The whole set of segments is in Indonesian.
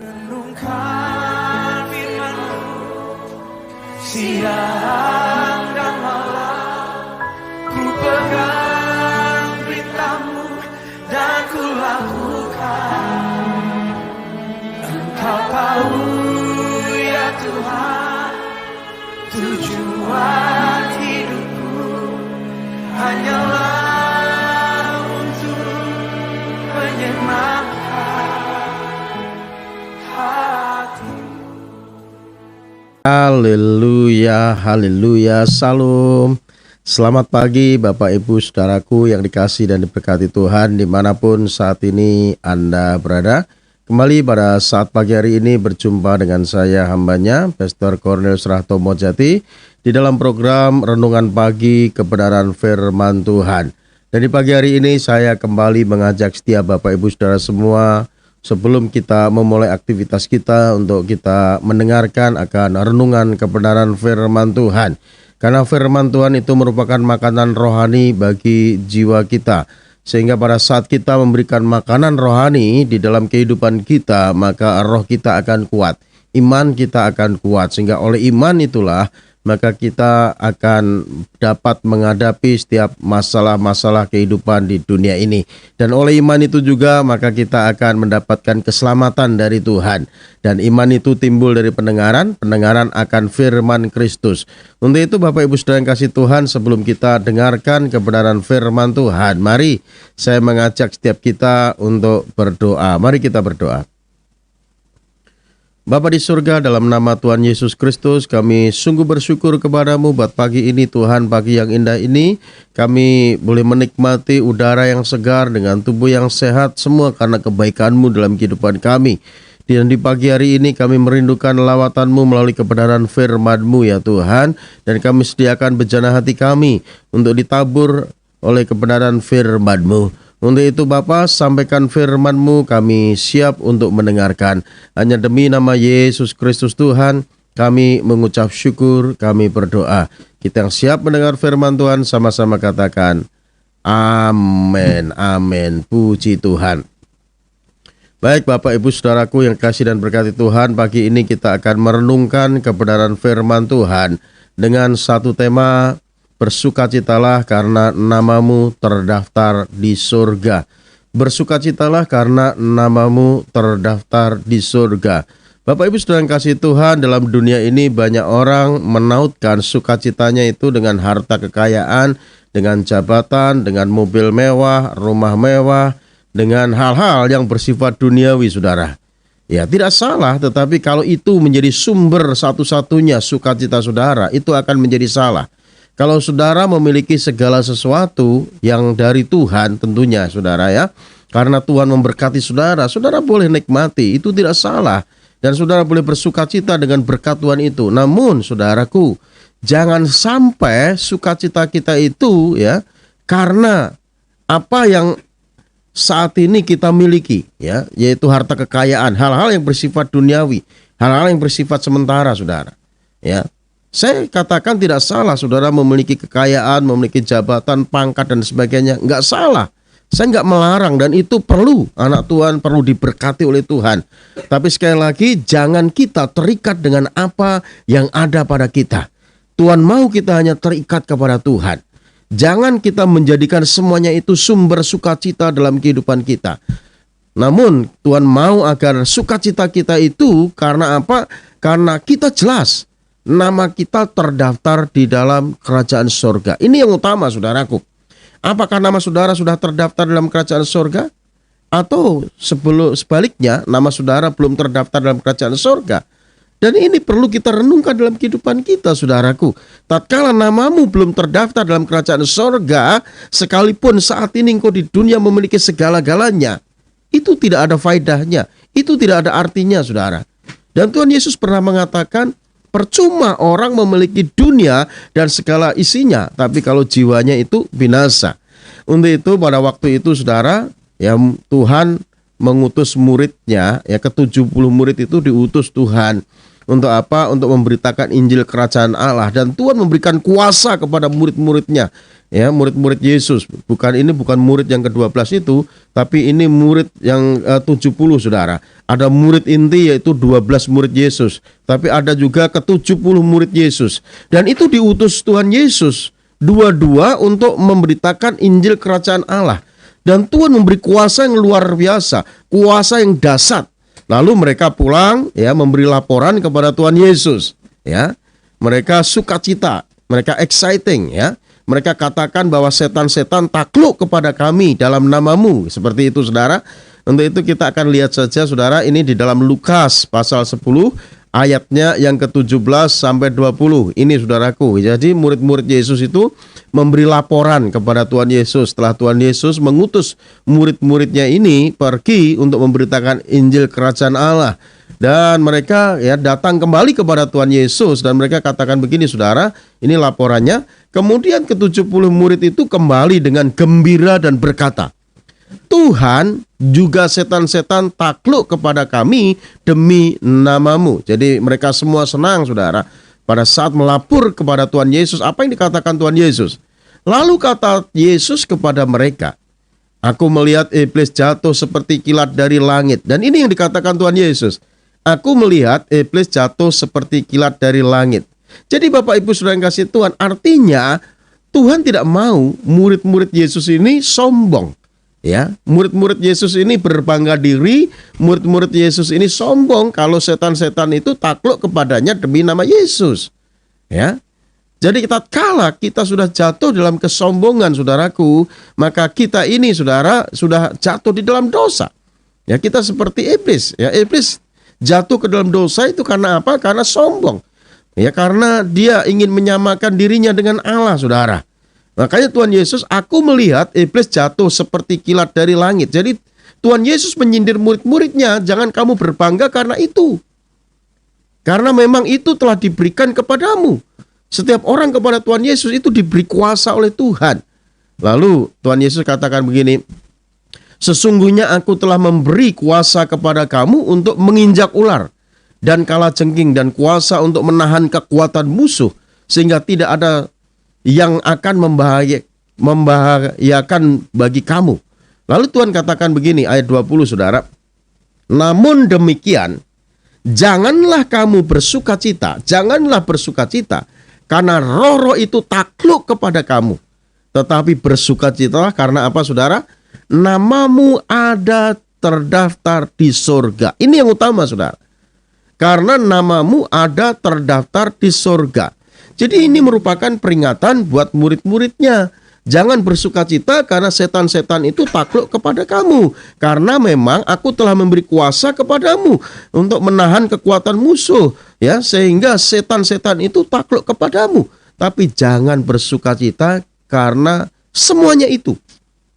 Renungkan firman-Mu siang dan malam, ku pegang perintah-Mu dan ku lakukan. Engkau tahu ya Tuhan, tujuan hidupku hanyalah untuk menyenangkan hati. Haleluya, haleluya, salam. Selamat pagi Bapak Ibu Saudaraku yang dikasihi dan diberkati Tuhan dimanapun saat ini Anda berada. Kembali pada saat pagi hari ini berjumpa dengan saya hambanya, Pastor Cornelius Rahtomo Jati, di dalam program Renungan Pagi Kebenaran Firman Tuhan. Dan di pagi hari ini saya kembali mengajak setiap Bapak Ibu Saudara semua, sebelum kita memulai aktivitas kita untuk kita mendengarkan akan renungan kebenaran firman Tuhan. Karena firman Tuhan itu merupakan makanan rohani bagi jiwa kita. Sehingga pada saat kita memberikan makanan rohani di dalam kehidupan kita, maka roh kita akan kuat. Iman kita akan kuat. Sehingga oleh iman itulah maka kita akan dapat menghadapi setiap masalah-masalah kehidupan di dunia ini. Dan oleh iman itu juga maka kita akan mendapatkan keselamatan dari Tuhan. Dan iman itu timbul dari pendengaran, pendengaran akan firman Kristus. Untuk itu Bapak Ibu Saudara yang kasih Tuhan, sebelum kita dengarkan kebenaran firman Tuhan, mari saya mengajak setiap kita untuk berdoa. Mari kita berdoa. Bapa di surga, dalam nama Tuhan Yesus Kristus, kami sungguh bersyukur kepadamu buat pagi ini Tuhan, pagi yang indah ini. Kami boleh menikmati udara yang segar dengan tubuh yang sehat, semua karena kebaikan-Mu dalam kehidupan kami. Dan di pagi hari ini kami merindukan lawatan-Mu melalui kebenaran firman-Mu ya Tuhan. Dan kami sediakan bejana hati kami untuk ditabur oleh kebenaran firman-Mu. Untuk itu Bapa, sampaikan firman-Mu, kami siap untuk mendengarkan. Hanya demi nama Yesus Kristus Tuhan, kami mengucap syukur, kami berdoa. Kita yang siap mendengar firman Tuhan, sama-sama katakan, amin, amin, puji Tuhan. Baik Bapak Ibu Saudaraku yang kasih dan berkati Tuhan, pagi ini kita akan merenungkan kebenaran firman Tuhan dengan satu tema, bersukacitalah karena namamu terdaftar di surga. Bersukacitalah karena namamu terdaftar di surga. Bapak Ibu Saudara yang kasih Tuhan, dalam dunia ini banyak orang menautkan sukacitanya itu dengan harta kekayaan, dengan jabatan, dengan mobil mewah, rumah mewah, dengan hal-hal yang bersifat duniawi, saudara. Ya, tidak salah, tetapi kalau itu menjadi sumber satu-satunya sukacita saudara, itu akan menjadi salah. Kalau saudara memiliki segala sesuatu yang dari Tuhan tentunya saudara ya, karena Tuhan memberkati saudara, saudara boleh nikmati, itu tidak salah. Dan saudara boleh bersukacita dengan berkat Tuhan itu. Namun saudaraku, jangan sampai sukacita kita itu ya, karena apa yang saat ini kita miliki ya, yaitu harta kekayaan, hal-hal yang bersifat duniawi, hal-hal yang bersifat sementara saudara ya. Saya katakan tidak salah saudara memiliki kekayaan, memiliki jabatan, pangkat dan sebagainya. Enggak salah. Saya enggak melarang dan itu perlu. Anak Tuhan perlu diberkati oleh Tuhan. Tapi sekali lagi jangan kita terikat dengan apa yang ada pada kita. Tuhan mau kita hanya terikat kepada Tuhan. Jangan kita menjadikan semuanya itu sumber sukacita dalam kehidupan kita. Namun Tuhan mau agar sukacita kita itu karena apa? Karena kita jelas nama kita terdaftar di dalam kerajaan surga. Ini yang utama saudaraku. Apakah nama saudara sudah terdaftar dalam kerajaan surga? Atau sebaliknya nama saudara belum terdaftar dalam kerajaan surga? Dan ini perlu kita renungkan dalam kehidupan kita saudaraku. Tatkala namamu belum terdaftar dalam kerajaan surga, sekalipun saat ini engkau di dunia memiliki segala-galanya, itu tidak ada faedahnya, itu tidak ada artinya saudara. Dan Tuhan Yesus pernah mengatakan, percuma orang memiliki dunia dan segala isinya, tapi kalau jiwanya itu binasa. Untuk itu pada waktu itu saudara, ya Tuhan mengutus muridnya, ya ke-70 murid itu diutus Tuhan Untuk apa? Untuk memberitakan Injil Kerajaan Allah. Dan Tuhan memberikan kuasa kepada murid-muridnya. Ya, murid-murid Yesus. Bukan murid yang ke-12 itu, tapi ini murid yang 70, saudara. Ada murid inti yaitu 12 murid Yesus. Tapi ada juga ke-70 murid Yesus. Dan itu diutus Tuhan Yesus dua-dua untuk memberitakan Injil Kerajaan Allah. Dan Tuhan memberi kuasa yang luar biasa, kuasa yang dahsyat. Lalu mereka pulang, ya, memberi laporan kepada Tuhan Yesus, ya. Mereka sukacita, mereka exciting, ya. Mereka katakan bahwa setan-setan takluk kepada kami dalam namamu. Seperti itu, saudara. Untuk itu kita akan lihat saja, saudara, ini di dalam Lukas pasal 10 ayatnya yang ke-17 sampai 20. Ini, saudaraku. Jadi murid-murid Yesus itu memberi laporan kepada Tuhan Yesus setelah Tuhan Yesus mengutus murid-muridnya ini pergi untuk memberitakan Injil Kerajaan Allah. Dan mereka, ya, datang kembali kepada Tuhan Yesus dan mereka katakan begini, saudara, ini laporannya. Kemudian ke-70 murid itu kembali dengan gembira dan berkata, Tuhan, juga setan-setan takluk kepada kami demi namamu. Jadi mereka semua senang, saudara, pada saat melapor kepada Tuhan Yesus. Apa yang dikatakan Tuhan Yesus? Lalu kata Yesus kepada mereka, aku melihat iblis jatuh seperti kilat dari langit. Dan ini yang dikatakan Tuhan Yesus. Aku melihat iblis jatuh seperti kilat dari langit. Jadi Bapak Ibu Saudara yang kasih Tuhan, artinya Tuhan tidak mau murid-murid Yesus ini sombong. Ya, murid-murid Yesus ini berbangga diri, murid-murid Yesus ini sombong kalau setan-setan itu takluk kepadanya demi nama Yesus. Ya. Jadi tatkala kita sudah jatuh dalam kesombongan, saudaraku, maka kita ini, saudara, sudah jatuh di dalam dosa. Ya, kita seperti iblis. Ya, iblis jatuh ke dalam dosa itu karena apa? Karena sombong. Ya, karena dia ingin menyamakan dirinya dengan Allah, saudara. Makanya Tuhan Yesus, aku melihat iblis jatuh seperti kilat dari langit. Jadi Tuhan Yesus menyindir murid-muridnya, jangan kamu berbangga karena itu. Karena memang itu telah diberikan kepadamu. Setiap orang kepada Tuhan Yesus itu diberi kuasa oleh Tuhan. Lalu Tuhan Yesus katakan begini, sesungguhnya aku telah memberi kuasa kepada kamu untuk menginjak ular dan kalajengking dan kuasa untuk menahan kekuatan musuh, sehingga tidak ada yang akan membahayakan bagi kamu. Lalu Tuhan katakan begini, ayat 20, saudara. Namun demikian, janganlah kamu bersukacita, karena roh-roh itu takluk kepada kamu. Tetapi bersukacitalah karena apa, saudara? Namamu ada terdaftar di sorga. Ini yang utama, saudara. Karena namamu ada terdaftar di sorga. Jadi ini merupakan peringatan buat murid-muridnya. Jangan bersukacita karena setan-setan itu takluk kepada kamu. Karena memang aku telah memberi kuasa kepadamu untuk menahan kekuatan musuh. Ya, sehingga setan-setan itu takluk kepadamu. Tapi jangan bersukacita karena semuanya itu.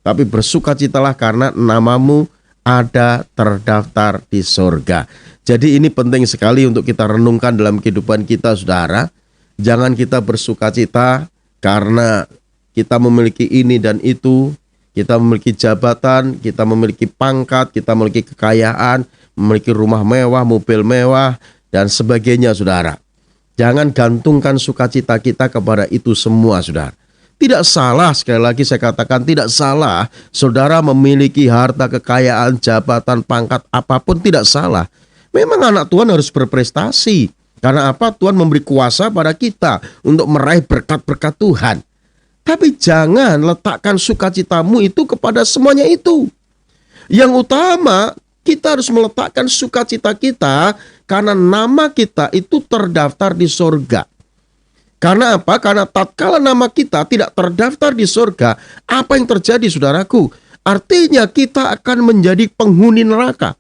Tapi bersukacitalah karena namamu ada terdaftar di sorga. Jadi ini penting sekali untuk kita renungkan dalam kehidupan kita, saudara. Jangan kita bersukacita karena kita memiliki ini dan itu, kita memiliki jabatan, kita memiliki pangkat, kita memiliki kekayaan, memiliki rumah mewah, mobil mewah, dan sebagainya, saudara. Jangan gantungkan sukacita kita kepada itu semua, saudara. Tidak salah, sekali lagi saya katakan, tidak salah saudara memiliki harta, kekayaan, jabatan, pangkat, apapun tidak salah. Memang anak Tuhan harus berprestasi. Karena apa? Tuhan memberi kuasa pada kita untuk meraih berkat-berkat Tuhan. Tapi jangan letakkan sukacitamu itu kepada semuanya itu. Yang utama, kita harus meletakkan sukacita kita karena nama kita itu terdaftar di sorga. Karena apa? Karena tatkala nama kita tidak terdaftar di sorga, apa yang terjadi, saudaraku? Artinya kita akan menjadi penghuni neraka.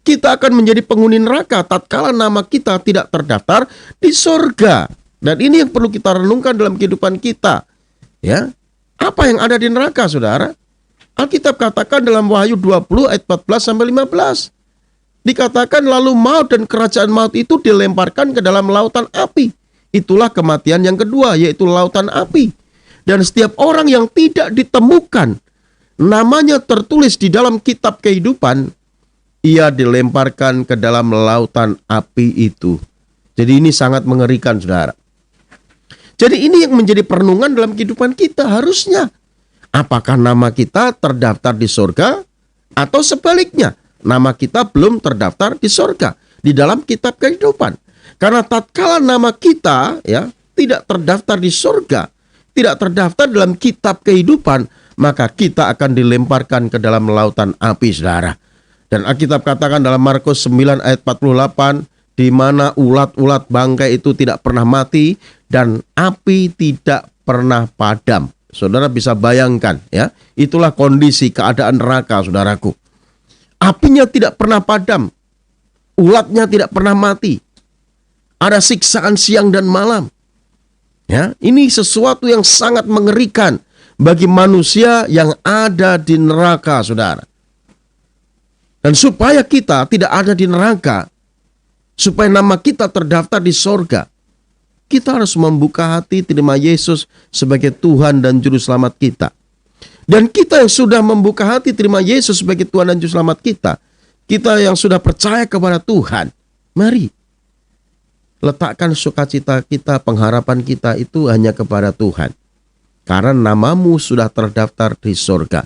Kita akan menjadi penghuni neraka tatkala nama kita tidak terdaftar di sorga. Dan ini yang perlu kita renungkan dalam kehidupan kita. Ya, apa yang ada di neraka, saudara? Alkitab katakan dalam Wahyu 20 ayat 14-15. Dikatakan lalu maut dan kerajaan maut itu dilemparkan ke dalam lautan api. Itulah kematian yang kedua, yaitu lautan api. Dan setiap orang yang tidak ditemukan namanya tertulis di dalam kitab kehidupan, ia dilemparkan ke dalam lautan api itu. Jadi ini sangat mengerikan, saudara. Jadi ini yang menjadi perenungan dalam kehidupan kita harusnya. Apakah nama kita terdaftar di sorga atau sebaliknya? Nama kita belum terdaftar di sorga, di dalam kitab kehidupan. Karena tatkala nama kita tidak terdaftar di sorga, tidak terdaftar dalam kitab kehidupan, maka kita akan dilemparkan ke dalam lautan api, saudara. Dan Alkitab katakan dalam Markus 9 ayat 48, di mana ulat-ulat bangkai itu tidak pernah mati dan api tidak pernah padam. Saudara bisa bayangkan ya, itulah kondisi keadaan neraka, saudaraku. Apinya tidak pernah padam, ulatnya tidak pernah mati. Ada siksaan siang dan malam. Ya, ini sesuatu yang sangat mengerikan bagi manusia yang ada di neraka, saudara. Dan supaya kita tidak ada di neraka, supaya nama kita terdaftar di sorga, kita harus membuka hati terima Yesus sebagai Tuhan dan Juru Selamat kita. Dan kita yang sudah membuka hati terima Yesus sebagai Tuhan dan Juru Selamat kita, kita yang sudah percaya kepada Tuhan, mari letakkan sukacita kita, pengharapan kita itu hanya kepada Tuhan. Karena namamu sudah terdaftar di sorga.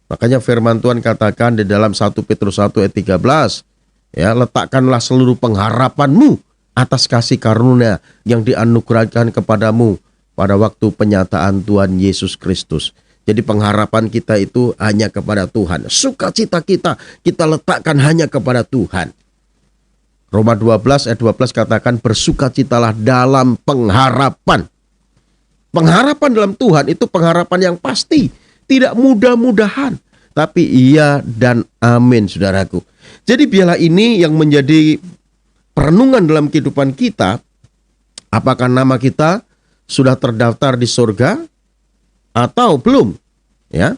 Makanya firman Tuhan katakan di dalam 1 Petrus 1 ayat 13, ya, letakkanlah seluruh pengharapanmu atas kasih karunia yang dianugerahkan kepadamu pada waktu penyataan Tuhan Yesus Kristus. Jadi pengharapan kita itu hanya kepada Tuhan. Sukacita kita letakkan hanya kepada Tuhan. Roma 12 ayat 12 katakan bersukacitalah dalam pengharapan. Pengharapan dalam Tuhan itu pengharapan yang pasti. Tidak mudah-mudahan. Tapi iya dan amin, saudaraku. Jadi biarlah ini yang menjadi perenungan dalam kehidupan kita. Apakah nama kita sudah terdaftar di surga atau belum? Ya.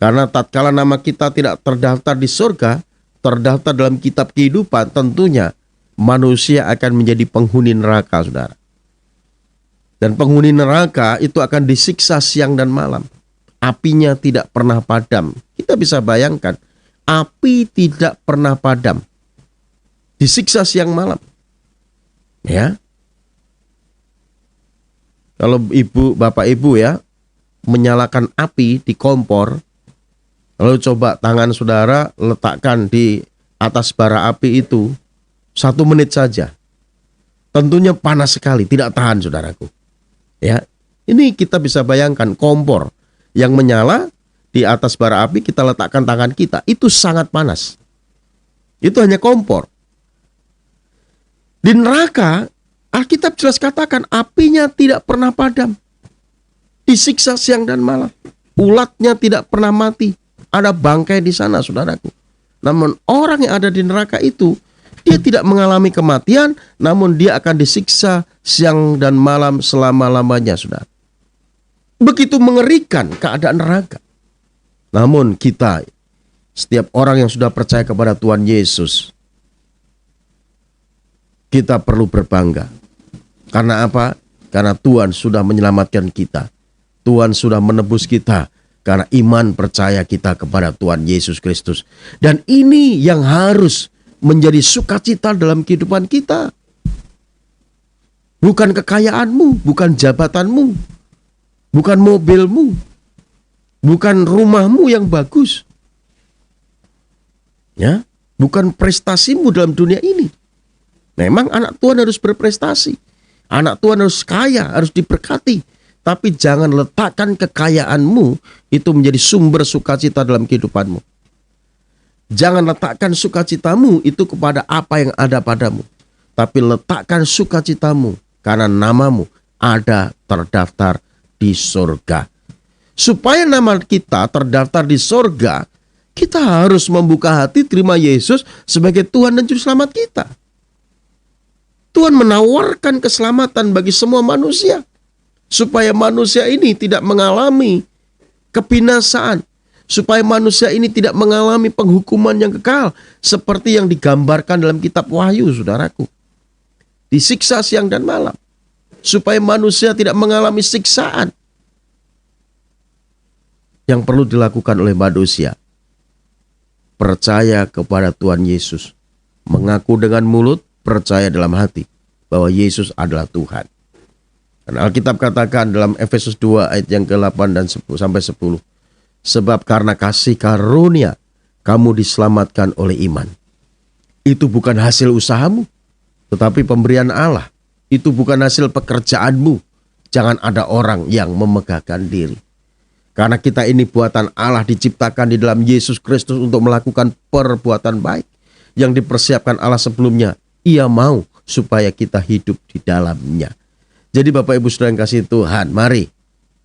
Karena tatkala nama kita tidak terdaftar di surga, terdaftar dalam kitab kehidupan, tentunya manusia akan menjadi penghuni neraka, saudara. Dan penghuni neraka itu akan disiksa siang dan malam. Apinya tidak pernah padam. Kita bisa bayangkan, api tidak pernah padam. Disiksa siang malam. Ya. Kalau bapak ibu ya, menyalakan api di kompor, lalu coba tangan saudara letakkan di atas bara api itu 1 menit saja. Tentunya panas sekali, tidak tahan, saudaraku. Ya, ini kita bisa bayangkan kompor yang menyala di atas bara api, kita letakkan tangan kita, itu sangat panas. Itu hanya kompor. Di neraka, Alkitab jelas katakan apinya tidak pernah padam. Disiksa siang dan malam. Ulatnya tidak pernah mati. Ada bangkai di sana, saudaraku. Namun orang yang ada di neraka itu, dia tidak mengalami kematian, namun dia akan disiksa siang dan malam selama-lamanya, saudara. Begitu mengerikan keadaan neraka. Namun kita, setiap orang yang sudah percaya kepada Tuhan Yesus, kita perlu berbangga. Karena apa? Karena Tuhan sudah menyelamatkan kita. Tuhan sudah menebus kita. Karena iman percaya kita kepada Tuhan Yesus Kristus. Dan ini yang harus menjadi sukacita dalam kehidupan kita. Bukan kekayaanmu, bukan jabatanmu, bukan mobilmu, bukan rumahmu yang bagus. Ya, bukan prestasimu dalam dunia ini. Memang anak Tuhan harus berprestasi. Anak Tuhan harus kaya, harus diberkati. Tapi jangan letakkan kekayaanmu itu menjadi sumber sukacita dalam kehidupanmu. Jangan letakkan sukacitamu itu kepada apa yang ada padamu. Tapi letakkan sukacitamu karena namamu ada terdaftar di surga. Supaya nama kita terdaftar di surga, kita harus membuka hati terima Yesus sebagai Tuhan dan Juru Selamat kita. Tuhan menawarkan keselamatan bagi semua manusia. Supaya manusia ini tidak mengalami kebinasaan. Supaya manusia ini tidak mengalami penghukuman yang kekal. Seperti yang digambarkan dalam kitab Wahyu, saudaraku. Disiksa siang dan malam. Supaya manusia tidak mengalami siksaan yang perlu dilakukan oleh manusia. percaya kepada Tuhan Yesus. Mengaku dengan mulut, percaya dalam hati bahwa Yesus adalah Tuhan. Dan Alkitab katakan dalam Efesus 2 ayat yang ke-8 dan 10 sampai 10. Sebab karena kasih karunia kamu diselamatkan oleh iman. Itu bukan hasil usahamu, tetapi pemberian Allah. Itu bukan hasil pekerjaanmu. Jangan ada orang yang memegahkan diri. Karena kita ini buatan Allah, diciptakan di dalam Yesus Kristus untuk melakukan perbuatan baik yang dipersiapkan Allah sebelumnya. Ia mau supaya kita hidup di dalamnya. Jadi Bapak Ibu Saudara yang kasih Tuhan, mari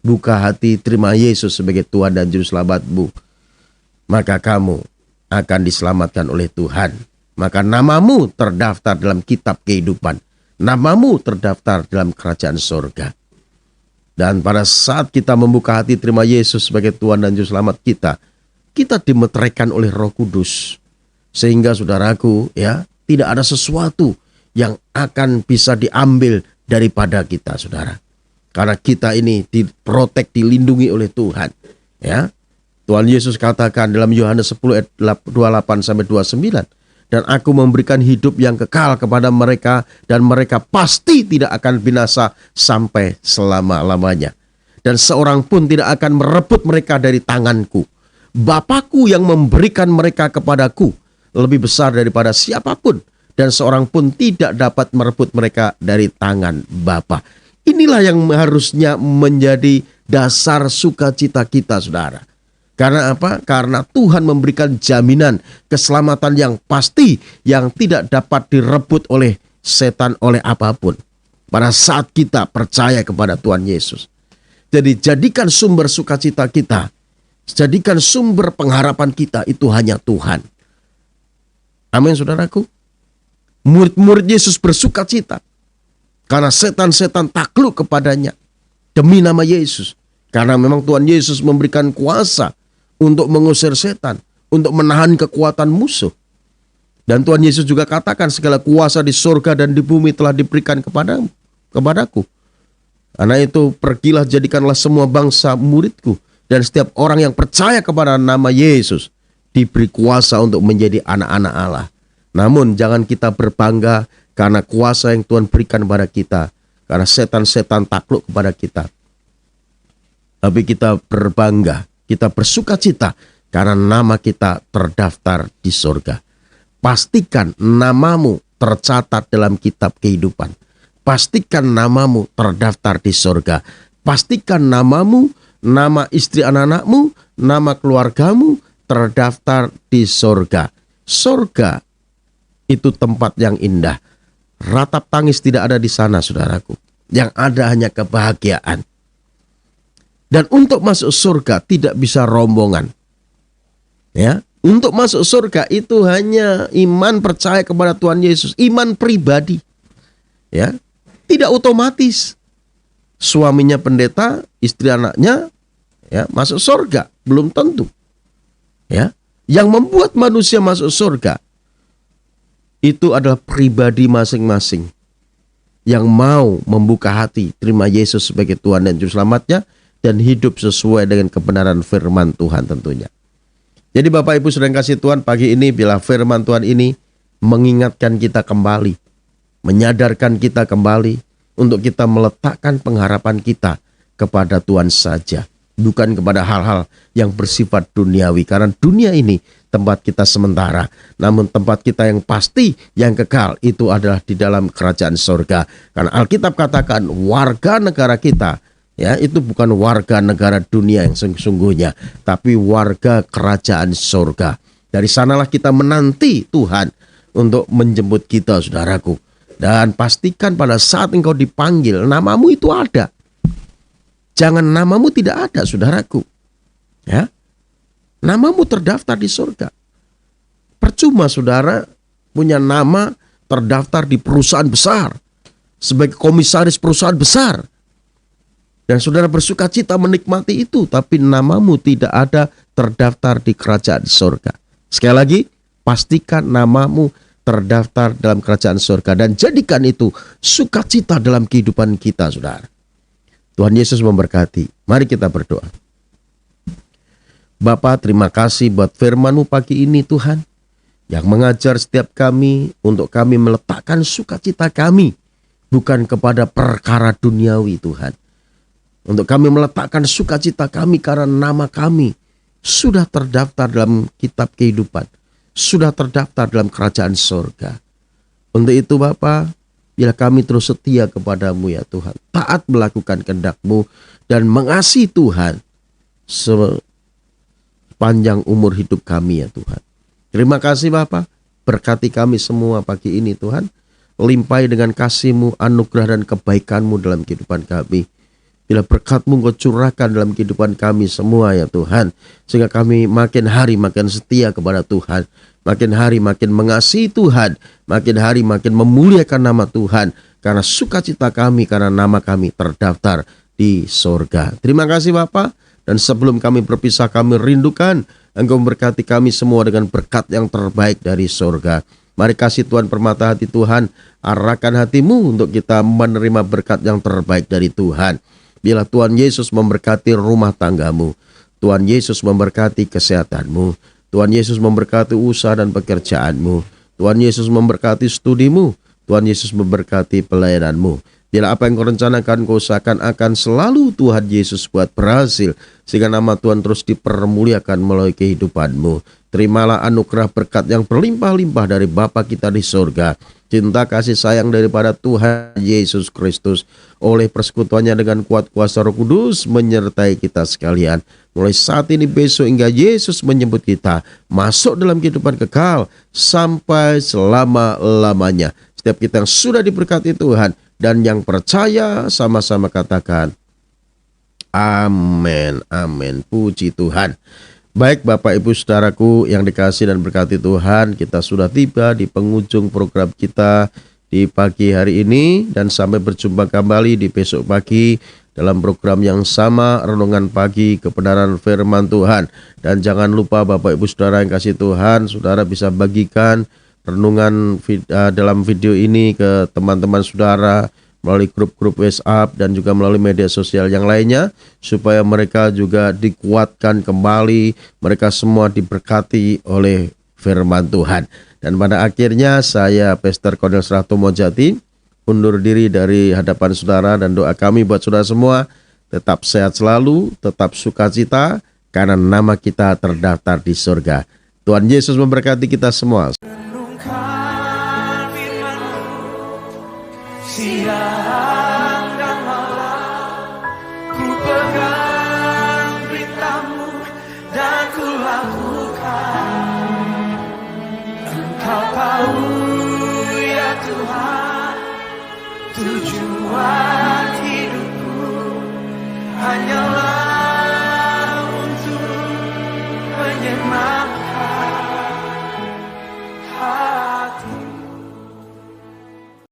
buka hati, terima Yesus sebagai Tuhan dan Juru Selamatmu. Maka kamu akan diselamatkan oleh Tuhan. Maka namamu terdaftar dalam kitab kehidupan. Namamu terdaftar dalam kerajaan surga. Dan pada saat kita membuka hati terima Yesus sebagai Tuhan dan Juru Selamat kita dimeteraikan oleh Roh Kudus. Sehingga saudaraku, ya, tidak ada sesuatu yang akan bisa diambil daripada kita, saudara. Karena kita ini diprotek, dilindungi oleh Tuhan. Ya. Tuhan Yesus katakan dalam Yohanes 10 ayat 28 sampai 29. Dan aku memberikan hidup yang kekal kepada mereka, dan mereka pasti tidak akan binasa sampai selama-lamanya. Dan seorang pun tidak akan merebut mereka dari tanganku. Bapakku yang memberikan mereka kepadaku lebih besar daripada siapapun, dan seorang pun tidak dapat merebut mereka dari tangan Bapa. Inilah yang harusnya menjadi dasar sukacita kita, saudara. Karena apa? Karena Tuhan memberikan jaminan keselamatan yang pasti, yang tidak dapat direbut oleh setan, oleh apapun. Pada saat kita percaya kepada Tuhan Yesus. Jadi jadikan sumber sukacita kita, jadikan sumber pengharapan kita itu hanya Tuhan. Amin, saudaraku. Murid-murid Yesus bersukacita karena setan-setan takluk kepadanya demi nama Yesus. Karena memang Tuhan Yesus memberikan kuasa untuk mengusir setan, untuk menahan kekuatan musuh. Dan Tuhan Yesus juga katakan segala kuasa di surga dan di bumi telah diberikan kepadaku. Karena itu pergilah, jadikanlah semua bangsa muridku. Dan setiap orang yang percaya kepada nama Yesus diberi kuasa untuk menjadi anak-anak Allah. Namun jangan kita berbangga karena kuasa yang Tuhan berikan kepada kita. Karena setan-setan takluk kepada kita. Tapi kita berbangga, kita bersukacita karena nama kita terdaftar di surga. Pastikan namamu tercatat dalam kitab kehidupan. Pastikan namamu terdaftar di surga. Pastikan namamu, nama istri anak-anakmu, nama keluargamu terdaftar di surga. Surga itu tempat yang indah. Ratap tangis tidak ada di sana, saudaraku. Yang ada hanya kebahagiaan. Dan untuk masuk surga tidak bisa rombongan. Ya, untuk masuk surga itu hanya iman percaya kepada Tuhan Yesus, iman pribadi. Ya, tidak otomatis. Suaminya pendeta, istri anaknya ya masuk surga, belum tentu. Ya, yang membuat manusia masuk surga itu adalah pribadi masing-masing yang mau membuka hati, terima Yesus sebagai Tuhan dan Juru Selamatnya, dan hidup sesuai dengan kebenaran firman Tuhan tentunya. Jadi Bapak Ibu Saudara yang kasih Tuhan, pagi ini bila firman Tuhan ini mengingatkan kita kembali, menyadarkan kita kembali untuk kita meletakkan pengharapan kita kepada Tuhan saja, bukan kepada hal-hal yang bersifat duniawi. Karena dunia ini tempat kita sementara, namun tempat kita yang pasti, yang kekal itu adalah di dalam kerajaan surga. Karena Alkitab katakan warga negara kita, ya, itu bukan warga negara dunia yang sesungguhnya, tapi warga kerajaan surga. Dari sanalah kita menanti Tuhan untuk menjemput kita, saudaraku. Dan pastikan pada saat engkau dipanggil, namamu itu ada. Jangan namamu tidak ada, saudaraku. Ya, namamu terdaftar di surga. Percuma saudara punya nama terdaftar di perusahaan besar, sebagai komisaris perusahaan besar. Dan saudara bersukacita menikmati itu, tapi namamu tidak ada terdaftar di kerajaan surga. Sekali lagi, pastikan namamu terdaftar dalam kerajaan surga. Dan jadikan itu sukacita dalam kehidupan kita, saudara. Tuhan Yesus memberkati. Mari kita berdoa. Bapa, terima kasih buat firman-Mu pagi ini Tuhan, yang mengajar setiap kami untuk kami meletakkan sukacita kami bukan kepada perkara duniawi Tuhan. Untuk kami meletakkan sukacita kami karena nama kami sudah terdaftar dalam kitab kehidupan, sudah terdaftar dalam kerajaan sorga. Untuk itu Bapa, bila kami terus setia kepadamu ya Tuhan, taat melakukan kehendak-Mu dan mengasihi Tuhan sepanjang umur hidup kami ya Tuhan. Terima kasih Bapa, berkati kami semua pagi ini Tuhan, limpahi dengan kasih-Mu, anugerah dan kebaikan-Mu dalam kehidupan kami. Bila berkat-Mu Engkau curahkan dalam kehidupan kami semua ya Tuhan, sehingga kami makin hari makin setia kepada Tuhan, makin hari makin mengasihi Tuhan, makin hari makin memuliakan nama Tuhan, karena sukacita kami, karena nama kami terdaftar di sorga. Terima kasih Bapa, dan sebelum kami berpisah kami rindukan Engkau memberkati kami semua dengan berkat yang terbaik dari sorga. Mari kasih Tuhan permata hati Tuhan, arahkan hatimu untuk kita menerima berkat yang terbaik dari Tuhan. Bila Tuhan Yesus memberkati rumah tanggamu, Tuhan Yesus memberkati kesehatanmu, Tuhan Yesus memberkati usaha dan pekerjaanmu, Tuhan Yesus memberkati studimu, Tuhan Yesus memberkati pelayananmu. Bila apa yang kau rencanakan kau usahakan akan selalu Tuhan Yesus buat berhasil, sehingga nama Tuhan terus dipermuliakan melalui kehidupanmu. Terimalah anugerah berkat yang berlimpah-limpah dari Bapa kita di sorga, cinta kasih sayang daripada Tuhan Yesus Kristus, oleh persekutuannya dengan kuat kuasa Roh Kudus menyertai kita sekalian. Mulai saat ini, besok, hingga Yesus menyebut kita masuk dalam kehidupan kekal sampai selama-lamanya. Setiap kita yang sudah diberkati Tuhan dan yang percaya sama-sama katakan amin, amin. Puji Tuhan. Baik Bapak Ibu Saudaraku yang dikasihi dan berkati Tuhan, kita sudah tiba di penghujung program kita di pagi hari ini, dan sampai berjumpa kembali di besok pagi dalam program yang sama, Renungan Pagi Kebenaran Firman Tuhan. Dan jangan lupa Bapak Ibu Saudara yang kasih Tuhan, saudara bisa bagikan renungan dalam video ini ke teman-teman saudara melalui grup-grup WhatsApp dan juga melalui media sosial yang lainnya, supaya mereka juga dikuatkan kembali, mereka semua diberkati oleh firman Tuhan. Dan pada akhirnya saya Pastor Cornelius Rahtomo Jati undur diri dari hadapan saudara, dan doa kami buat saudara semua tetap sehat selalu, tetap sukacita karena nama kita terdaftar di surga. Tuhan Yesus memberkati kita semua. Renungkan firman-Mu, siang